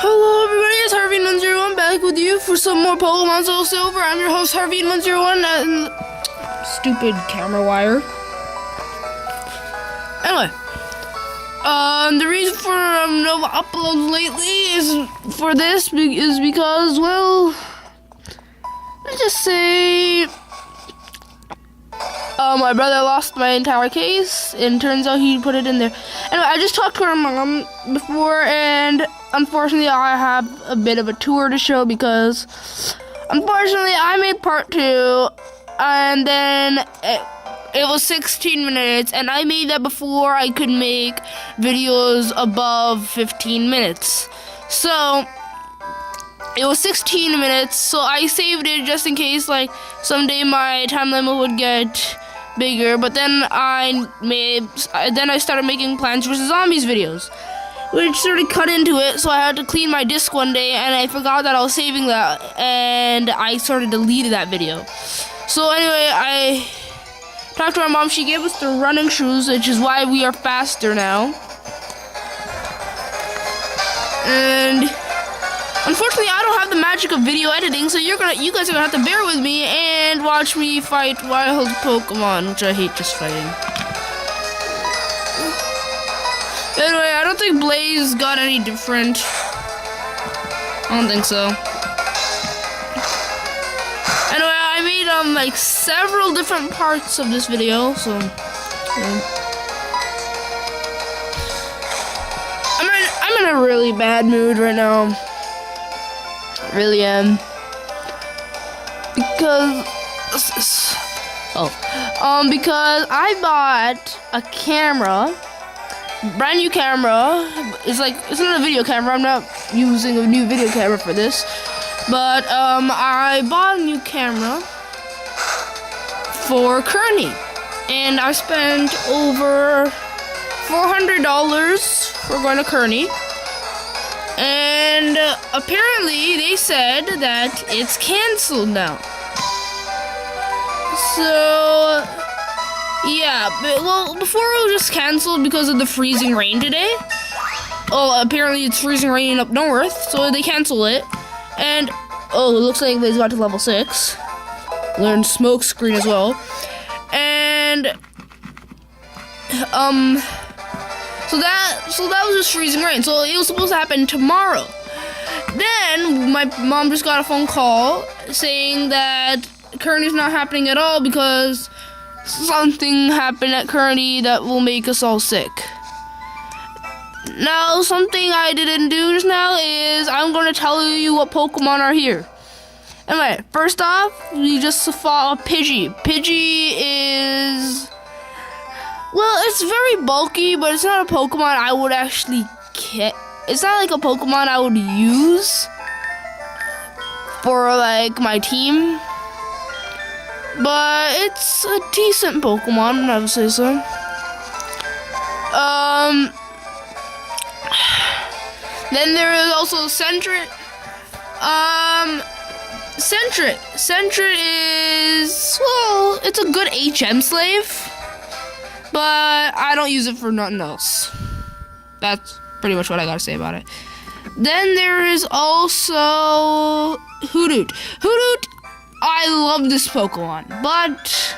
Hello everybody, it's Harvey101 back with you for some more Pokemon Soul Silver. I'm your host Harvey101 and stupid camera wire. Anyway, the reason for no uploads lately is because, well, let's just say my brother lost my entire case, and turns out he put it in there. Anyway, I just talked to her mom before, and unfortunately I have a bit of a tour to show because unfortunately I made part 2, and then it was 16 minutes, and I made that before I could make videos above 15 minutes. So it was 16 minutes, so I saved it just in case, like, someday my time limit would get bigger. But then I started making Plants vs. Zombies videos, which sort of cut into it, so I had to clean my disc one day, and I forgot that I was saving that, and I sort of deleted that video. So anyway, I talked to our mom. She gave us the running shoes, which is why we are faster now. And unfortunately, I don't have the magic of video editing, so you guys are gonna have to bear with me and watch me fight wild Pokemon, which I hate just fighting. Anyway, I don't think Blaze got any different. I don't think so. Anyway, I made like several different parts of this video, so yeah. I'm in a really bad mood right now. Really am, because I bought a camera, brand new camera. It's not a video camera. I'm not using a new video camera for this, but I bought a new camera for Kearney, and I spent over $400 for going to Kearney. And apparently they said that it's canceled now. So yeah, well, before it was just canceled because of the freezing rain today. Oh, apparently it's freezing rain up north, so they canceled it. And oh, it looks like they got to level 6. Learned smoke screen as well. And So that was just freezing rain. So it was supposed to happen tomorrow. Then my mom just got a phone call saying that Kearney's not happening at all because something happened at Kearney that will make us all sick. Now, something I didn't do just now is I'm going to tell you what Pokemon are here. Anyway, first off, we just fought a Pidgey. Pidgey is, well, it's very bulky, but it's not a Pokemon I would actually it's not like a Pokemon I would use for, like, my team. But it's a decent Pokemon, I would say so. Then there is also Sentret. Sentret is, well, it's a good HM slave, but I don't use it for nothing else. That's pretty much what I gotta say about it. Then there is also Hoothoot. Hoothoot, I love this Pokemon, but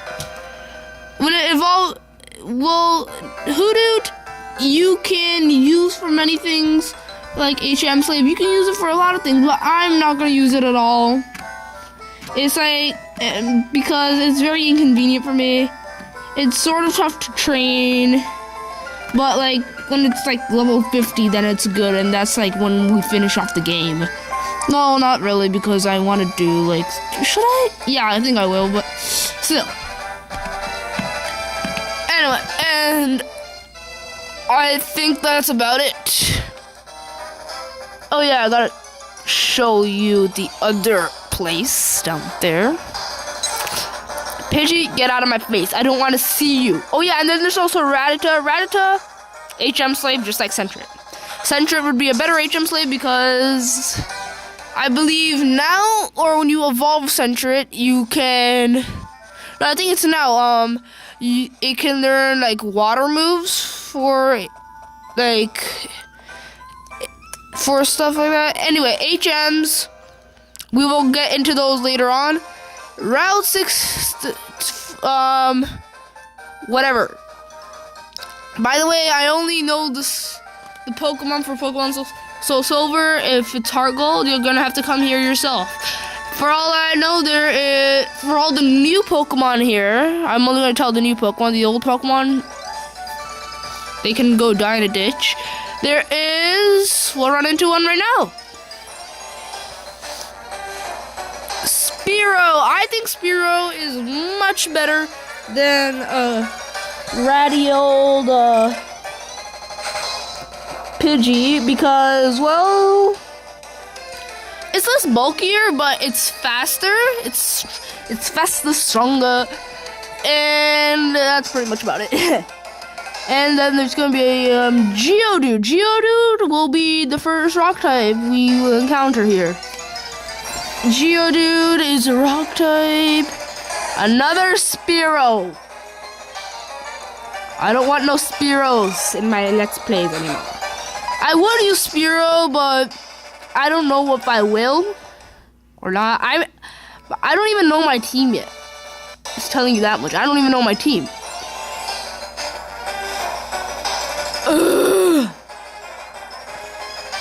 when it evolved, well, Hoothoot you can use for many things, like HM slave. You can use it for a lot of things, but I'm not gonna use it at all. It's like, because it's very inconvenient for me. It's sort of tough to train, but like when it's like level 50, then it's good, and that's like when we finish off the game. No, not really, because I want to do, like, should I? Yeah, I think I will, but still. Anyway, and I think that's about it. Oh yeah, I gotta show you the other place down there. Pidgey, get out of my face. I don't want to see you. Oh yeah, and then there's also Rattata. Rattata, HM slave, just like Sentret. Sentret would be a better HM slave because I believe now, or when you evolve Sentret, you can, no, I think it's now, it can learn, like, water moves for, like, for stuff like that. Anyway, HMs, we will get into those later on. Route 6, whatever. By the way, I only know the Pokemon for Pokemon Soul Silver. If it's Heart Gold, you're gonna have to come here yourself. For all I know, for all the new Pokemon here, I'm only gonna tell the new Pokemon. The old Pokemon, they can go die in a ditch. We'll run into one right now. Spearow. I think Spearow is much better than ratty old Pidgey because, well, it's less bulkier, but it's faster. It's faster, stronger, and that's pretty much about it. And then there's gonna be a Geodude. Geodude will be the first rock type we will encounter here. Geodude is a rock type. Another Spearow. I don't want no Spearows in my Let's Plays anymore. I would use Spearow, but I don't know if I will or not. I don't even know my team yet. Just telling you that much. I don't even know my team. Ugh.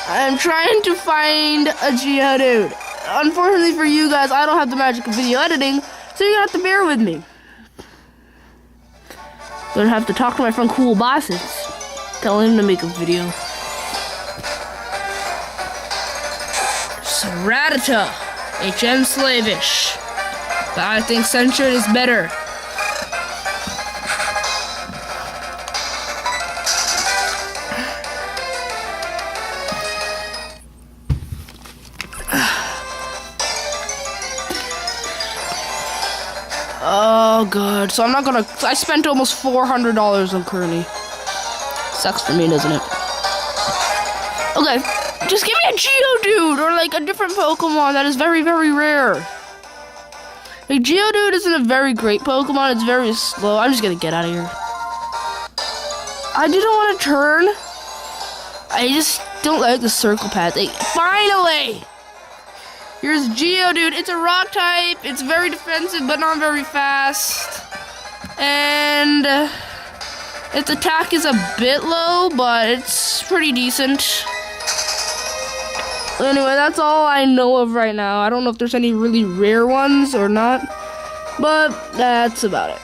I'm trying to find a Geodude. Unfortunately for you guys, I don't have the magic of video editing, so you're gonna have to bear with me. Gonna have to talk to my friend Cool Bosses. Tell him to make a video. Rattata, HM Slavish. But I think Censured is better. Oh god, so I spent almost $400 on Kearney. Sucks for me, doesn't it? Okay, just give me a Geodude or like a different Pokemon that is very, very rare. Like Geodude isn't a very great Pokemon, it's very slow. I'm just gonna get out of here. I didn't want to turn. I just don't like the circle path. Finally! Here's Geodude. It's a rock type. It's very defensive, but not very fast. And its attack is a bit low, but it's pretty decent. Anyway, that's all I know of right now. I don't know if there's any really rare ones or not, but that's about it.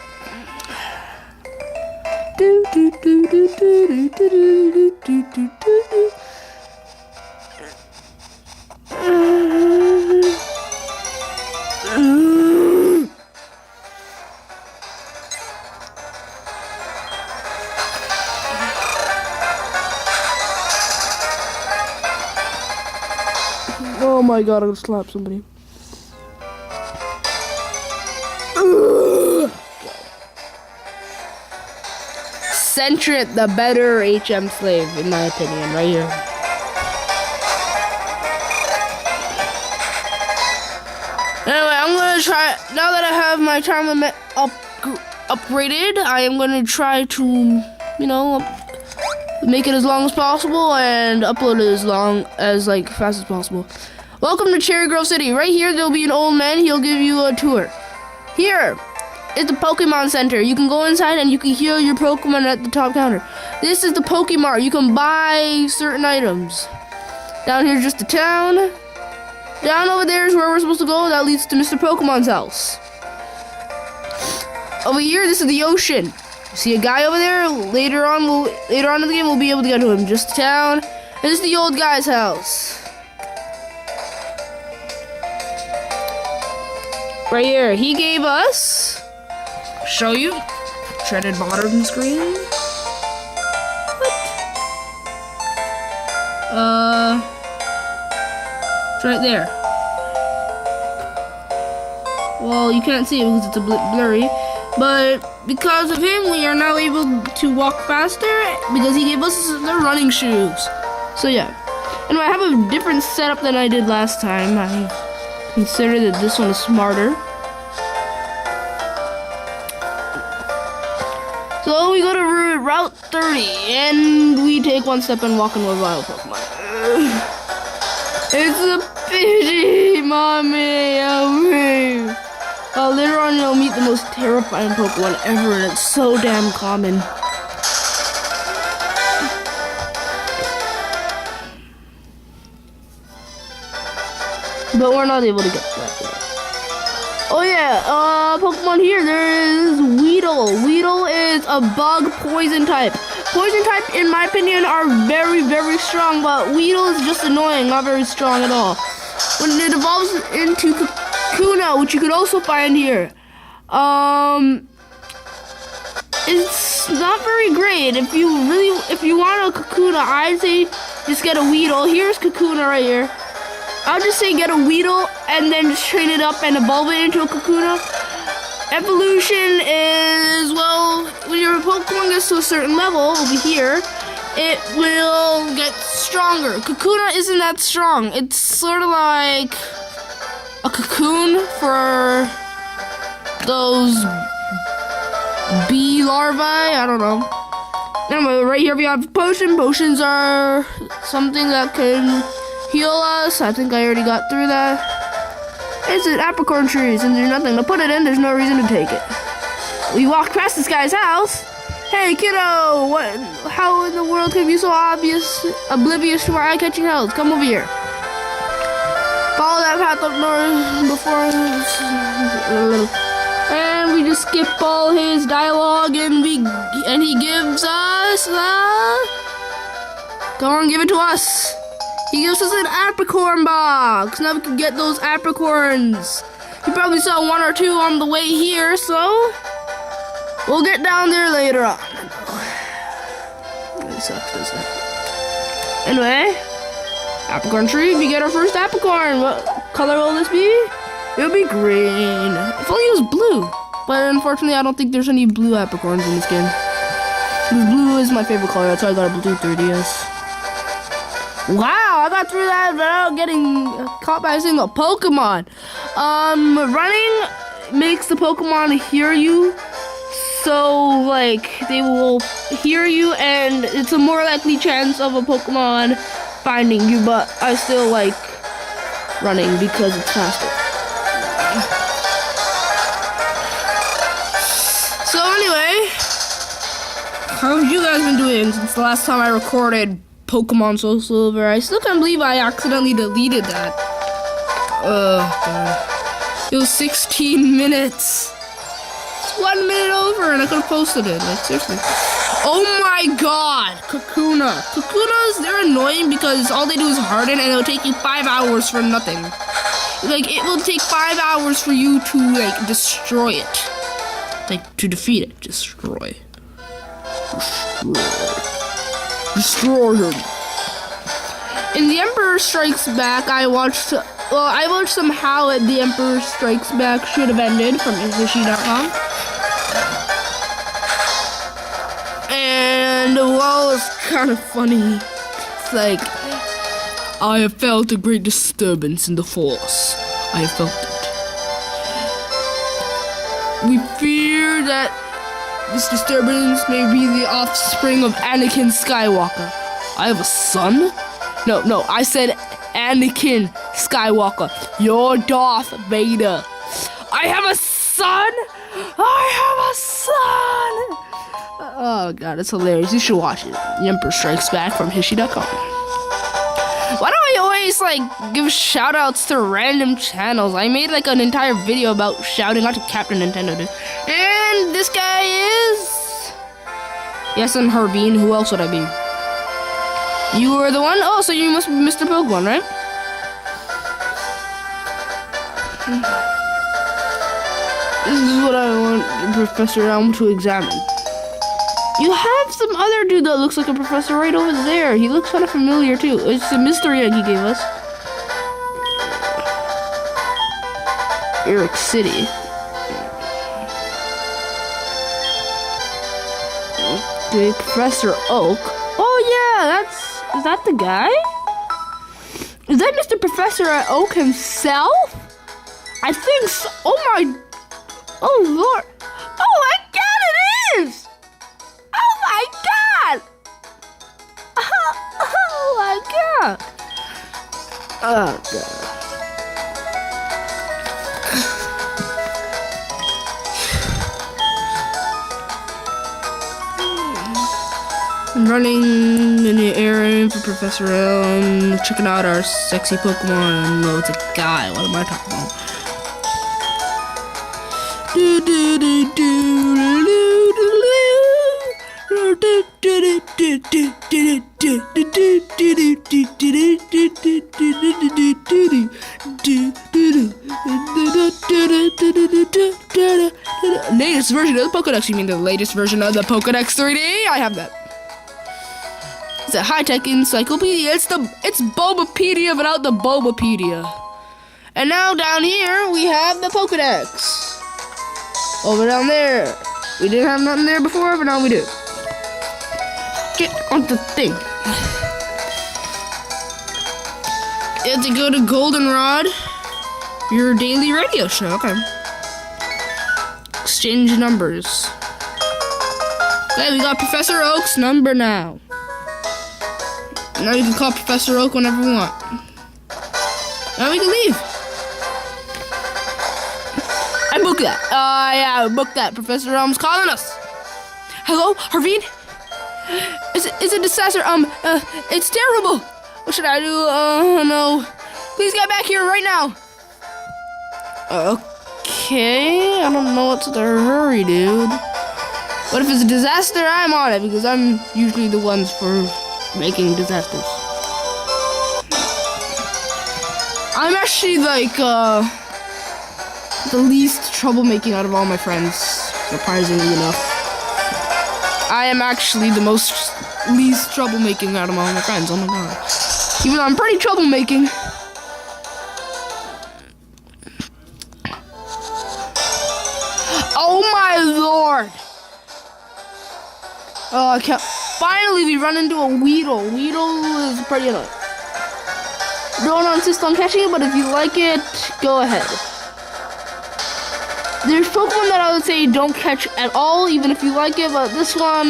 Oh my god, I'm gonna slap somebody. Centric, the better HM slave, in my opinion, right here. Anyway, I'm gonna try, now that I have my time limit upgraded, I am gonna try to, you know, make it as long as possible and upload it as long as, like, fast as possible. Welcome to Cherry Grove City. Right here, there'll be an old man. He'll give you a tour. Here is the Pokemon Center. You can go inside and you can heal your Pokemon at the top counter. This is the Pokemart. You can buy certain items. Down here is just the town. Down over there is where we're supposed to go. That leads to Mr. Pokemon's house. Over here, this is the ocean. See a guy over there? Later on in the game, we'll be able to get to him. Just the town. And this is the old guy's house. Right here, he gave us, show you, shredded bottom screen. What? It's right there. Well, you can't see it because it's a bit blurry, but because of him, we are now able to walk faster because he gave us the running shoes. So yeah. Anyway, I have a different setup than I did last time. I consider that this one is smarter. So we go to Route 30, and we take one step and walk into a wild Pokemon. It's a pity, mommy. Later on, you'll meet the most terrifying Pokemon ever, and it's so damn common. But we're not able to get that yet. Oh yeah, Pokemon here, there is Weedle. Weedle is a bug poison type. Poison type, in my opinion, are very, very strong, but Weedle is just annoying, not very strong at all. When it evolves into Kakuna, which you could also find here, it's not very great. If you want a Kakuna, I'd say just get a Weedle. Here's Kakuna right here. I'll just say get a Weedle and then just train it up and evolve it into a Kakuna. Evolution is, well, when your Pokemon gets to a certain level over here, it will get stronger. Kakuna isn't that strong. It's sort of like a cocoon for those bee larvae. I don't know. Anyway, right here we have potion. Potions are something that can heal us. I think I already got through that. It's an apricorn tree. Since there's nothing to put it in, there's no reason to take it. We walked past this guy's house. Hey, kiddo! What? How in the world can you be so oblivious to our eye-catching house? Come over here. Follow that path up north before, and we just skip all his dialogue, and he gives us. Come on, give it to us. He gives us an apricorn box. Now we can get those apricorns. You probably saw one or two on the way here, so we'll get down there later on. That sucks, doesn't it? Anyway, apricorn tree. We get our first apricorn. What color will this be? It'll be green. If only it was blue. But unfortunately, I don't think there's any blue apricorns in this game. Blue is my favorite color. That's why I got a blue 3DS. Wow, I got through that without getting caught by a single Pokemon. Running makes the Pokemon hear you. So, like, they will hear you, and it's a more likely chance of a Pokemon finding you, but I still like running because it's faster. So anyway, how have you guys been doing since the last time I recorded Pokemon Soul Silver? I still can't believe I accidentally deleted that. Oh, God. It was 16 minutes. It's 1 minute over and I could have posted it. Like, seriously. Oh my God. Kakuna. Kakunas, they're annoying because all they do is harden and it'll take you 5 hours for nothing. Like, it will take 5 hours for you to, like, destroy it. Like, to defeat it. Destroy. Destroy him. In The Emperor Strikes Back, I watched some how The Emperor Strikes Back should have ended from History.com. And, well, it's kind of funny. It's like, I have felt a great disturbance in the Force. I have felt it. We fear that this disturbance may be the offspring of Anakin Skywalker. I have a son? No, I said Anakin Skywalker. You're Darth Vader. I have a son? I have a son! Oh, God, it's hilarious. You should watch it. The Emperor Strikes Back from History.com. Why do I always, like, give shout-outs to random channels? I made, like, an entire video about shouting out to Captain Nintendo, dude. And this guy is... Yes, I'm Harbeen. Who else would I be? You were the one? Oh, so you must be Mr. Pokemon, right? This is what I want Professor Elm to examine. You have some other dude that looks like a professor right over there. He looks kind of familiar, too. It's a mystery egg he gave us. Eric City. Okay, Professor Oak. Oh, yeah, is that the guy? Is that Mr. Professor Oak himself? I think so. Oh, Lord. Oh, my God, it is! Oh my God! Oh my God! Oh, God. I'm running in the area for Professor L. Checking out our sexy Pokemon. No, it's a guy. What am I talking about? Latest version of the Pokedex. You mean the latest version of the Pokedex 3D? I have that. It's a high-tech encyclopedia. It's Bulbapedia without the Bulbapedia. And now down here we have the Pokedex. Over down there. We didn't have nothing there before, but now we do. Get on the thing. You have to go to Goldenrod. Your daily radio show. Okay. Exchange numbers. Okay, we got Professor Oak's number now. Now you can call Professor Oak whenever we want. Now we can leave. I booked that. Yeah, I booked that. Professor Elm's calling us. Hello, Harveen? It's a disaster. It's terrible. What should I do? No. Please get back here right now. Okay. I don't know what's the hurry, dude. What if it's a disaster? I'm on it because I'm usually the ones for making disasters. I'm actually like the least troublemaking out of all my friends, surprisingly enough. I am actually the least troublemaking out of all my friends. Oh my god. Even though I'm pretty troublemaking. Oh my lord. Oh, I can't. Finally, we run into a Weedle. Weedle is pretty annoying. Don't insist on catching it, but if you like it, go ahead. There's Pokemon that I would say don't catch at all, even if you like it, but this one,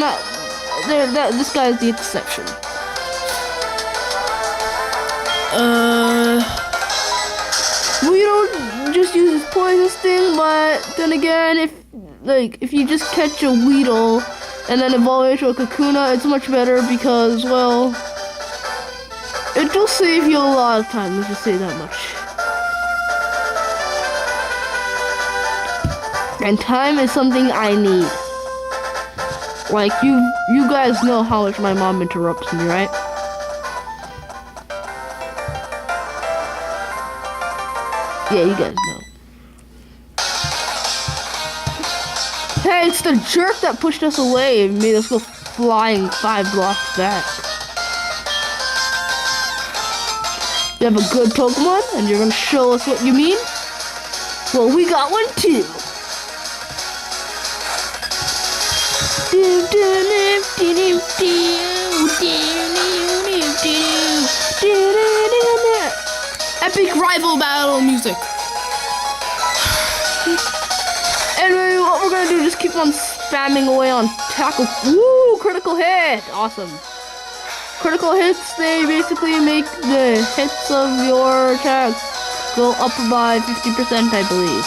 this guy is the exception. Weedle just uses poison sting, but then again, if you just catch a Weedle and then evolve it into a Kakuna, it's much better because, well, it will save you a lot of time, let's just say that much. And time is something I need. Like, you guys know how much my mom interrupts me, right? Yeah, you guys know. Hey, it's the jerk that pushed us away and made us go flying 5 blocks back. You have a good Pokemon, and you're gonna show us what you mean? Well, we got one too. Epic rival battle music. Anyway, what we're gonna do is just keep on spamming away on tackle. Woo! Critical hit! Awesome. Critical hits, they basically make the hits of your attack go up by 50%, I believe.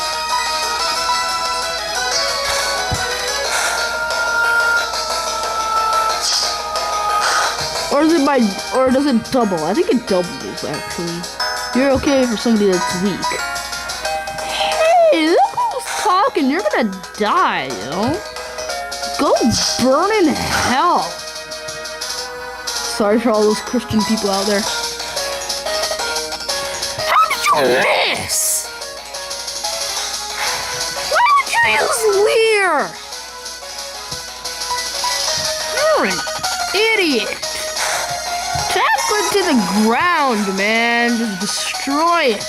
Or does it double? I think it doubles, actually. You're okay for somebody that's weak. Hey, look who's talking. You're gonna die, yo. Go burn in hell. Sorry for all those Christian people out there. How did you miss? Why would you use Leer? You're an idiot. Tackle it to the ground, man. Just destroy it.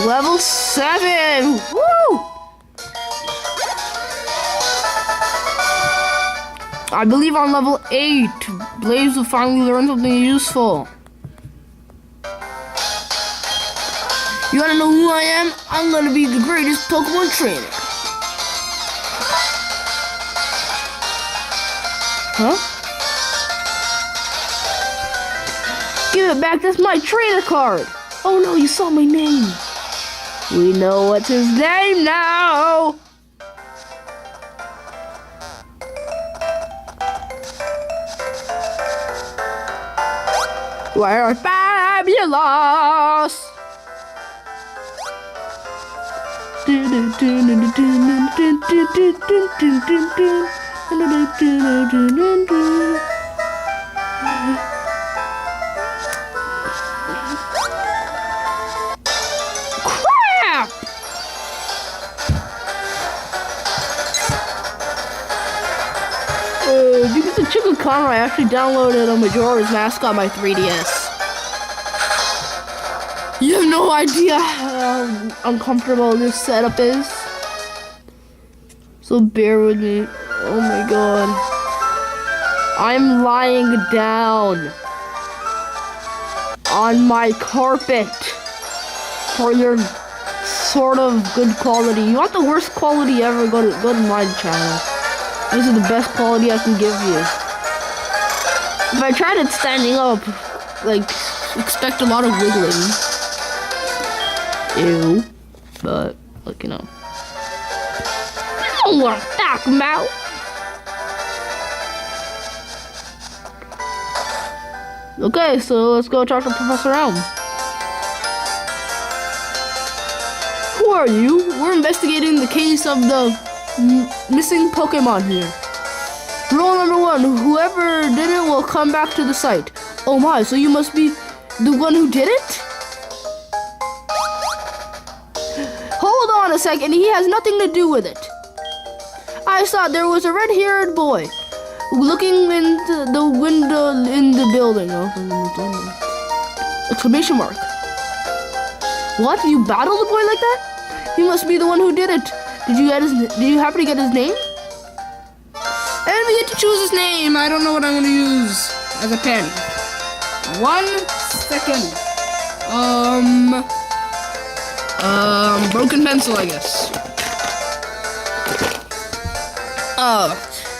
Level 7. Woo! I believe on level 8, Blaze will finally learn something useful. You wanna know who I am? I'm gonna be the greatest Pokemon trainer. Huh? Give it back, that's my trainer card. Oh no, you saw my name. We know what's his name now. We're fabulous. Crap! Because of Chicken Connor, I actually downloaded a Majora's Mask on my 3DS. You have no idea how uncomfortable this setup is. So bear with me. Oh my god. I'm lying down on my carpet for your sort of good quality. You want the worst quality ever, go to my channel. This is the best quality I can give you. If I tried it standing up, like, expect a lot of wiggling. Ew. But, like, you know. I don't want to talk about. Okay, so let's go talk to Professor Elm. Who are you? We're investigating the case of the missing Pokemon here. Rule number 1, whoever did it will come back to the site. Oh my, so you must be the one who did it? Hold on a second, he has nothing to do with it. I saw there was a red-haired boy looking into the window in the building. Exclamation mark. What? You battled a boy like that? He must be the one who did it. Did you happen to get his name? And we get to choose his name. I don't know what I'm gonna use as a pen. 1 second. Broken pencil, I guess.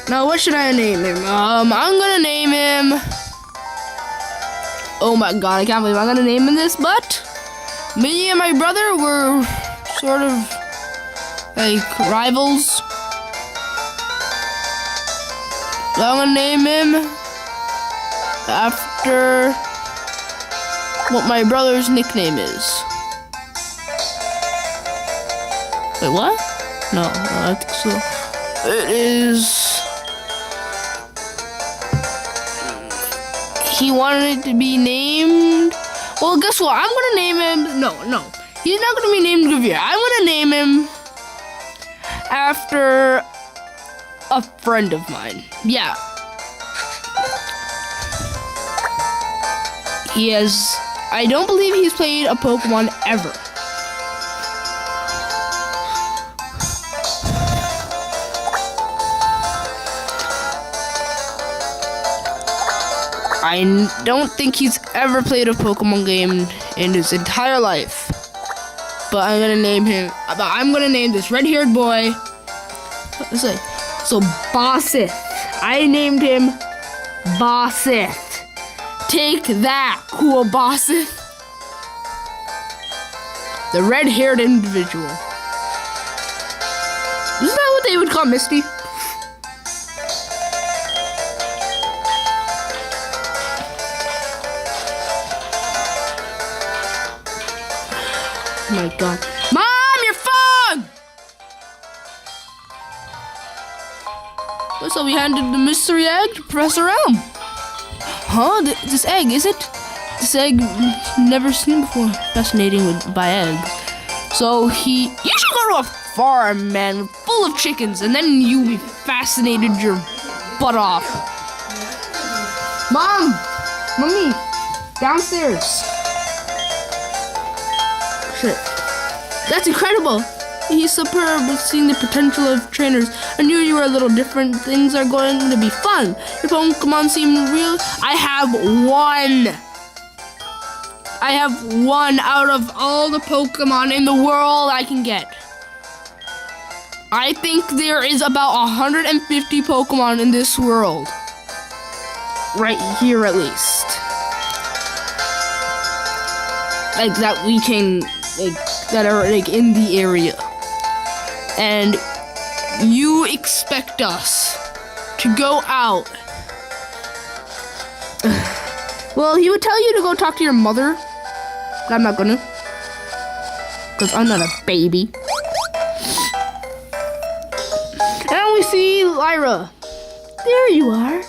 Now what should I name him? I'm gonna name him. Oh my god, I can't believe I'm gonna name him this, but me and my brother were sort of like rivals. So I'm gonna name him after what my brother's nickname is. Wait, what? No, I think so. It is. He wanted it to be named. Well, guess what? I'm gonna name him. No. He's not gonna be named Javier. I'm gonna name him after a friend of mine. Yeah. I don't believe he's played a Pokemon ever. I don't think he's ever played a Pokemon game in his entire life. But I'm gonna name this red-haired boy. Let's say, so Bossith. I named him Bossith. Take that, cool Bossith. The red-haired individual. Isn't that what they would call Misty? Oh my god. Mom, your phone! So we handed the mystery egg to Professor Elm. Huh? This egg, is it? This egg, never seen before. Fascinating by eggs. So you should go to a farm, man, full of chickens, and then you'll be fascinated your butt off. Mom! Mommy! Downstairs. Shit. That's incredible! He's superb at seeing the potential of trainers. I knew you were a little different. Things are going to be fun. Your Pokemon seem real. I have one out of all the Pokemon in the world I can get. I think there is about 150 Pokemon in this world. Right here, at least. like that we can like that are like in the area, and you expect us to go out. Well, he would tell you to go talk to your mother, but I'm not gonna, because I'm not a baby. And we see Lyra. There you are.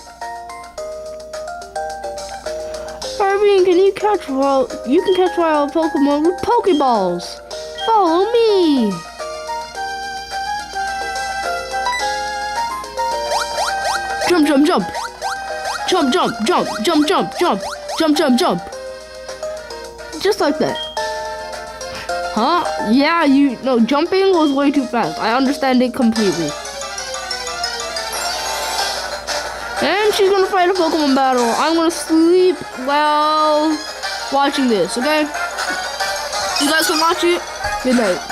Harvey, can you catch wild? You can catch wild Pokemon with Pokeballs. Follow me. Jump, jump, jump. Jump, jump, jump, jump, jump, jump, jump, jump, jump. Just like that. Huh? Yeah, no, jumping was way too fast. I understand it completely. And she's gonna fight a Pokemon battle. I'm gonna sleep while watching this, okay? You guys can watch it. Good night.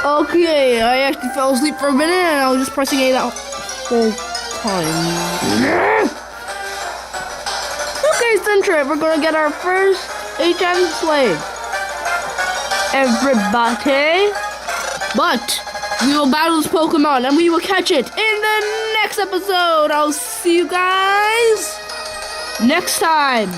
Okay, I actually fell asleep for a minute and I was just pressing A that whole time. Okay, Centric, we're gonna get our first HM slave. Everybody. But we will battle this Pokemon and we will catch it in the next episode. I'll see you guys next time.